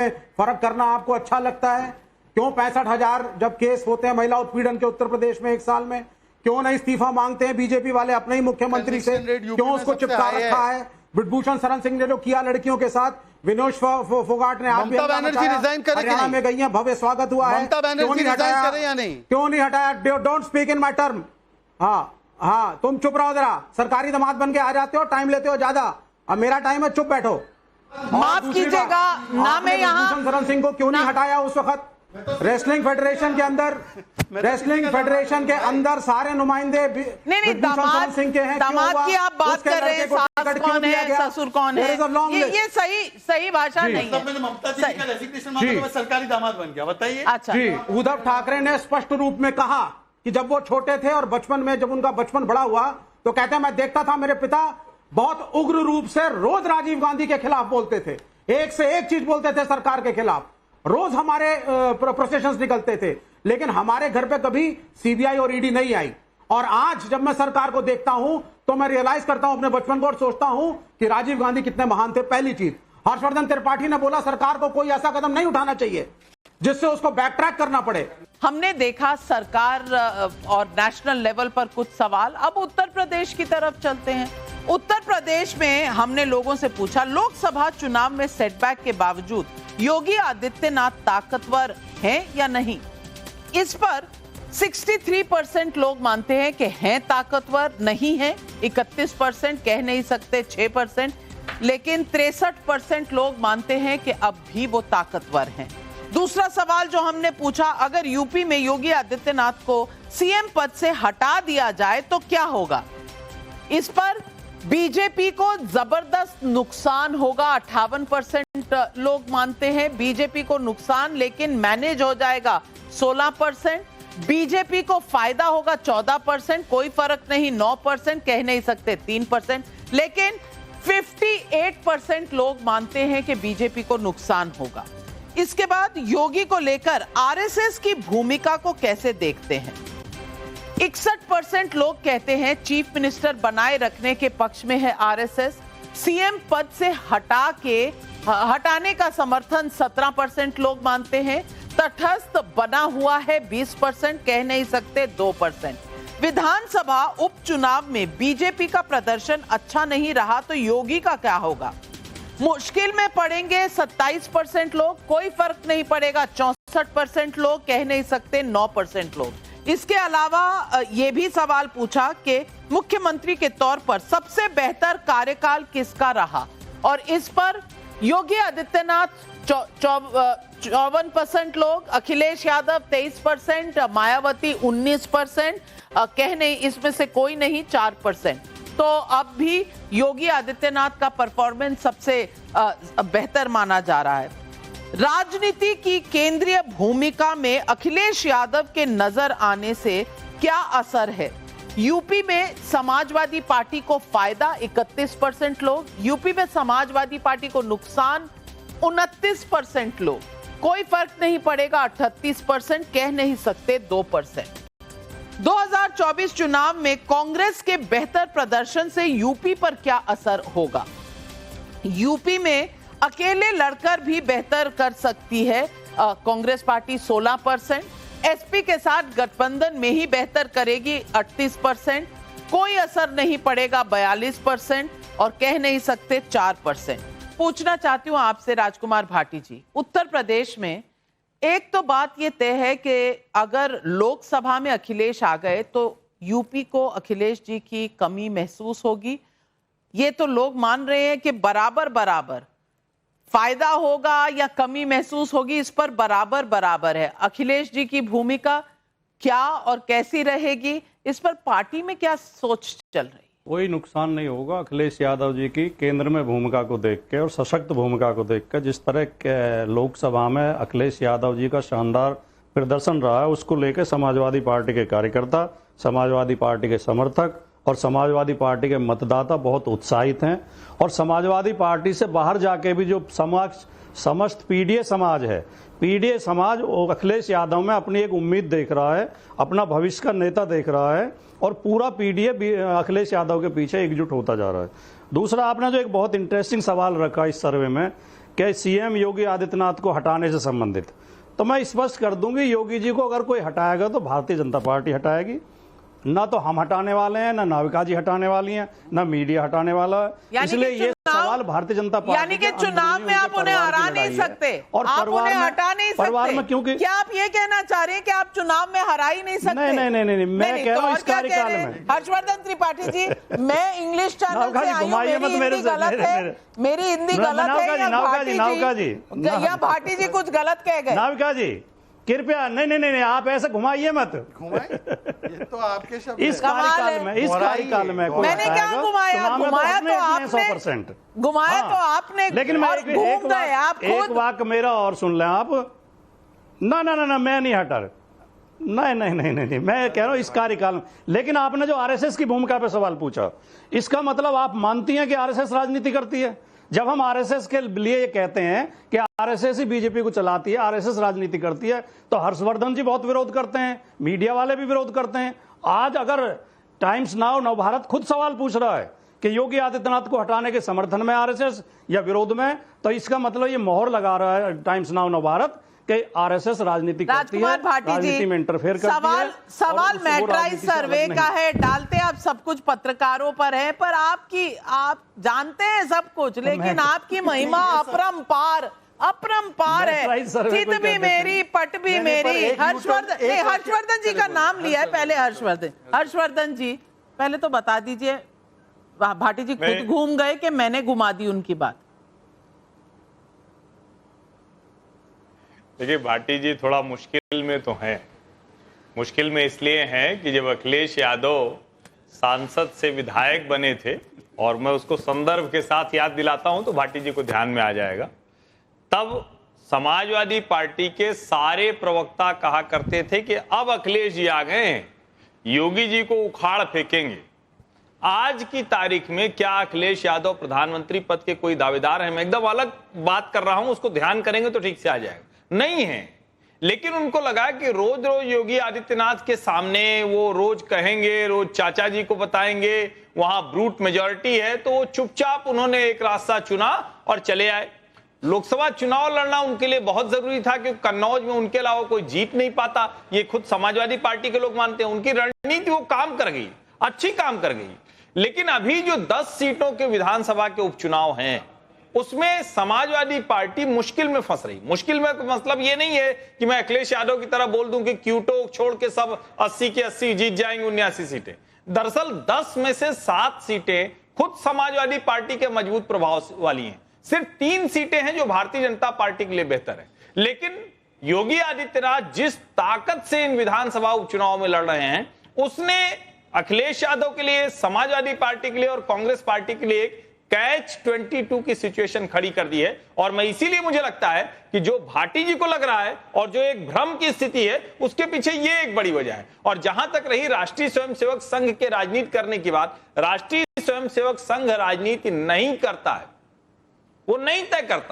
फर्क करना आपको अच्छा लगता है? क्यों 65,000 जब केस होते हैं महिला उत्पीड़न के उत्तर प्रदेश में एक साल में, क्यों नहीं इस्तीफा मांगते हैं बीजेपी वाले अपने ही मुख्यमंत्री से? क्यों उसको चिपका रखा है? ब्रिजभूषण शरण सिंह ने जो किया लड़कियों के साथ, विनोद फोगाट ने हरियाणा में गई हैं, भव्य स्वागत हुआ है, क्यों नहीं हटाया? क्यों नहीं हटाया? Don't speak in my term. हाँ, तुम चुप रहो जरा, सरकारी दामाद बन के आ जाते हो, टाइम लेते हो ज्यादा। अब मेरा टाइम है, चुप बैठो। माफ कीजिएगा ना, मैं यहाँ शरण सिंह को क्यों नहीं हटाया उस वक्त? रेसलिंग फेडरेशन के अंदर सारे नुमाइंदे नहीं दामाद सिंह के हैं। दामाद की आप बात कर रहे हैं, सास कौन है, ससुर कौन है, ये सही भाषा नहीं है। ममता जी का रेजिग्नेशन मांगा तो सरकारी दामाद बन गया, बताइए। अच्छा जी, उद्धव ठाकरे ने स्पष्ट रूप में कहा कि जब वो छोटे थे और बचपन में जब उनका बचपन बड़ा हुआ तो कहते हैं मैं देखता था मेरे पिता बहुत उग्र रूप से रोज राजीव गांधी के खिलाफ बोलते थे, एक से एक चीज बोलते थे सरकार के खिलाफ, रोज हमारे प्रोसेशंस निकलते थे, लेकिन हमारे घर पे कभी सीबीआई और ईडी नहीं आई। और आज जब मैं सरकार को देखता हूं तो मैं रियलाइज करता हूं अपने बचपन को और सोचता हूं कि राजीव गांधी कितने महान थे। पहली चीज, हर्षवर्धन त्रिपाठी ने बोला सरकार को कोई ऐसा कदम नहीं उठाना चाहिए जिससे उसको बैक ट्रैक करना पड़े। हमने देखा सरकार और नेशनल लेवल पर कुछ सवाल। अब उत्तर प्रदेश की तरफ चलते हैं। उत्तर प्रदेश में हमने लोगों से पूछा, लोकसभा चुनाव में सेटबैक के बावजूद योगी आदित्यनाथ ताकतवर हैं या नहीं? इस पर 63% लोग मानते हैं कि हैं ताकतवर, नहीं है 31%, कह नहीं सकते 6%, लेकिन 63% लोग मानते हैं कि अब भी वो ताकतवर हैं। दूसरा सवाल जो हमने पूछा, अगर यूपी में योगी आदित्यनाथ को सीएम पद से हटा दिया जाए तो क्या होगा? इस पर बीजेपी को जबरदस्त नुकसान होगा, 58% लोग मानते हैं बीजेपी को नुकसान, लेकिन मैनेज हो जाएगा 16%, बीजेपी को फायदा होगा 14%, कोई फर्क नहीं 9%, कह नहीं सकते 3%, लेकिन 58% लोग मानते हैं कि बीजेपी को नुकसान होगा। इसके बाद योगी को लेकर आरएसएस की भूमिका को कैसे देखते हैं? 61% लोग कहते हैं चीफ मिनिस्टर बनाए रखने के पक्ष में है आरएसएस, सीएम पद से हटाने का समर्थन 17% लोग मानते हैं, तटस्थ बना हुआ है 20%, कह नहीं सकते 2%। विधानसभा उपचुनाव में बीजेपी का प्रदर्शन अच्छा नहीं रहा तो योगी का क्या होगा? मुश्किल में पड़ेंगे 27% लोग, कोई फर्क नहीं पड़ेगा 64% लोग, कह नहीं सकते 9% लोग। इसके अलावा ये भी सवाल पूछा कि मुख्यमंत्री के तौर पर सबसे बेहतर कार्यकाल किसका रहा, और इस पर योगी आदित्यनाथ 54% लोग, अखिलेश यादव 23%, मायावती 19%, कह नहीं इसमें से कोई नहीं 4%। तो अब भी योगी आदित्यनाथ का परफॉर्मेंस सबसे बेहतर माना जा रहा है। राजनीति की केंद्रीय भूमिका में अखिलेश यादव के नजर आने से क्या असर है? यूपी में समाजवादी पार्टी को फायदा 31% लोग, यूपी में समाजवादी पार्टी को नुकसान 29% लोग, कोई फर्क नहीं पड़ेगा 38%, कह नहीं सकते 2%। 2024 चुनाव में कांग्रेस के बेहतर प्रदर्शन से यूपी पर क्या असर होगा? यूपी में अकेले लड़कर भी बेहतर कर सकती है कांग्रेस पार्टी 16%, एसपी के साथ गठबंधन में ही बेहतर करेगी 38%, कोई असर नहीं पड़ेगा 42%, और कह नहीं सकते 4%। पूछना चाहती हूं आपसे राजकुमार भाटी जी, उत्तर प्रदेश में एक तो बात ये तय है कि अगर लोकसभा में अखिलेश आ गए तो यूपी को अखिलेश जी की कमी महसूस होगी, ये तो लोग मान रहे हैं कि बराबर बराबर फायदा होगा या कमी महसूस होगी, इस पर बराबर बराबर है। अखिलेश जी की भूमिका क्या और कैसी रहेगी, इस पर पार्टी में क्या सोच चल रही? कोई नुकसान नहीं होगा अखिलेश यादव जी की केंद्र में भूमिका को देख के और सशक्त भूमिका को देख कर। जिस तरह के लोकसभा में अखिलेश यादव जी का शानदार प्रदर्शन रहा है, उसको लेकर समाजवादी पार्टी के कार्यकर्ता, समाजवादी पार्टी के समर्थक और समाजवादी पार्टी के मतदाता बहुत उत्साहित हैं। और समाजवादी पार्टी से बाहर जाके भी जो समस्त पीडीए समाज है, पीडीए समाज अखिलेश यादव में अपनी एक उम्मीद देख रहा है, अपना भविष्य का नेता देख रहा है, और पूरा पीडीए अखिलेश यादव के पीछे एकजुट होता जा रहा है। दूसरा, आपने जो एक बहुत इंटरेस्टिंग सवाल रखा इस सर्वे में कि सीएम योगी आदित्यनाथ को हटाने से संबंधित, तो मैं स्पष्ट कर दूंगी, योगी जी को अगर कोई हटाएगा तो भारतीय जनता पार्टी हटाएगी। ना तो हम हटाने वाले हैं, ना नाविका जी हटाने वाली हैं, ना मीडिया हटाने वाला है। इसलिए ये सवाल भारतीय जनता पार्टी, यानी कि चुनाव में आप उन्हें हरा नहीं सकते और आप उन्हें हटा नहीं सकते। परिवार में क्योंकि क्या आप ये कहना चाह रहे हैं कि आप चुनाव में हरा ही नहीं सकते? नहीं, मैं कह रहा हूं इस कार्यकाल में। हर्षवर्धन त्रिपाठी जी, मैं इंग्लिश चैनल से आई हूं, मेरी हिंदी गलत है, मेरी हिंदी गलत है या भाटी जी कुछ गलत कह गए? नाविका जी कृपया नहीं, आप ऐसे घुमाइए मत। ये तो आपके शब्द इस कार्यकाल में मैंने क्या घुमाया? घुमाया तो आपने 100%। घुमाया तो आपने, लेकिन मैं एक वाक्य मेरा और सुन लें आप। ना मैं नहीं हटा। नहीं, मैं कह रहा हूं इस कार्यकाल में। लेकिन आपने जो आरएसएस की भूमिका पे सवाल पूछा, इसका मतलब आप मानती हैं कि आरएसएस राजनीति करती है? जब हम आरएसएस के लिए ये कहते हैं कि आरएसएस ही बीजेपी को चलाती है, आरएसएस राजनीति करती है, तो हर्षवर्धन जी बहुत विरोध करते हैं, मीडिया वाले भी विरोध करते हैं। आज अगर टाइम्स नाउ नवभारत खुद सवाल पूछ रहा है कि योगी आदित्यनाथ को हटाने के समर्थन में आरएसएस या विरोध में, तो इसका मतलब ये मोहर लगा रहा है टाइम्स नाउ नवभारत कि आरएसएस राजनीति करती है, राजनीति में इंटरफेयर करती है। सवाल मैट्राइज सर्वे का है, डालते आप सब कुछ पत्रकारों पर है, पर आप जानते हैं सब कुछ, लेकिन आपकी महिमा अपरंपार है। चित भी मेरी, पट भी मेरी। हर्षवर्धन जी का नाम लिया है पहले। हर्षवर्धन जी पहले तो बता दीजिए, भाटी जी खुद घूम गए कि मैंने घुमा दी उनकी बात? देखिए भाटी जी थोड़ा मुश्किल में तो हैं। मुश्किल में इसलिए हैं कि जब अखिलेश यादव सांसद से विधायक बने थे, और मैं उसको संदर्भ के साथ याद दिलाता हूं तो भाटी जी को ध्यान में आ जाएगा, तब समाजवादी पार्टी के सारे प्रवक्ता कहा करते थे कि अब अखिलेश जी आ गए हैं, योगी जी को उखाड़ फेंकेंगे। आज की तारीख में क्या अखिलेश यादव प्रधानमंत्री पद के कोई दावेदार हैं? मैं एकदम अलग बात कर रहा हूं, उसको ध्यान करेंगे तो ठीक से आ जाएगा। नहीं है, लेकिन उनको लगा कि रोज रोज योगी आदित्यनाथ के सामने वो रोज कहेंगे, रोज चाचा जी को बताएंगे, वहां ब्रूट मेजॉरिटी है, तो वो चुपचाप उन्होंने एक रास्ता चुना और चले आए। लोकसभा चुनाव लड़ना उनके लिए बहुत जरूरी था, क्योंकि कन्नौज में उनके अलावा कोई जीत नहीं पाता, ये खुद समाजवादी पार्टी के लोग मानते हैं। उनकी रणनीति वो काम कर गई, अच्छी काम कर गई। लेकिन अभी जो 10 सीटों के विधानसभा के उपचुनाव हैं, उसमें समाजवादी पार्टी मुश्किल में फंस रही। मुश्किल में मतलब ये नहीं है कि मैं अखिलेश यादव की तरह बोल दूं कि क्यूटो छोड़ के सब 80 की 80 जीत जाएंगे, 79 सीटें। दरअसल 10 में से 7 सीटें खुद समाजवादी पार्टी के मजबूत प्रभाव वाली हैं। सिर्फ 3 सीटें हैं जो भारतीय जनता पार्टी के लिए बेहतर है। लेकिन योगी आदित्यनाथ जिस ताकत से इन विधानसभा उपचुनाव में लड़ रहे हैं, उसने अखिलेश यादव के लिए, समाजवादी पार्टी के लिए और कांग्रेस पार्टी के लिए एक कैच 22 की सिचुएशन खड़ी कर दी है। और मैं इसीलिए मुझे लगता है कि जो भाटी जी को लग रहा है और जो एक भ्रम की स्थिति है, उसके पीछे ये एक बड़ी वजह है। और जहां तक रही राष्ट्रीय स्वयंसेवक संघ के राजनीति करने की बात, राष्ट्रीय स्वयंसेवक संघ राजनीति नहीं करता है, वो नहीं तय करता।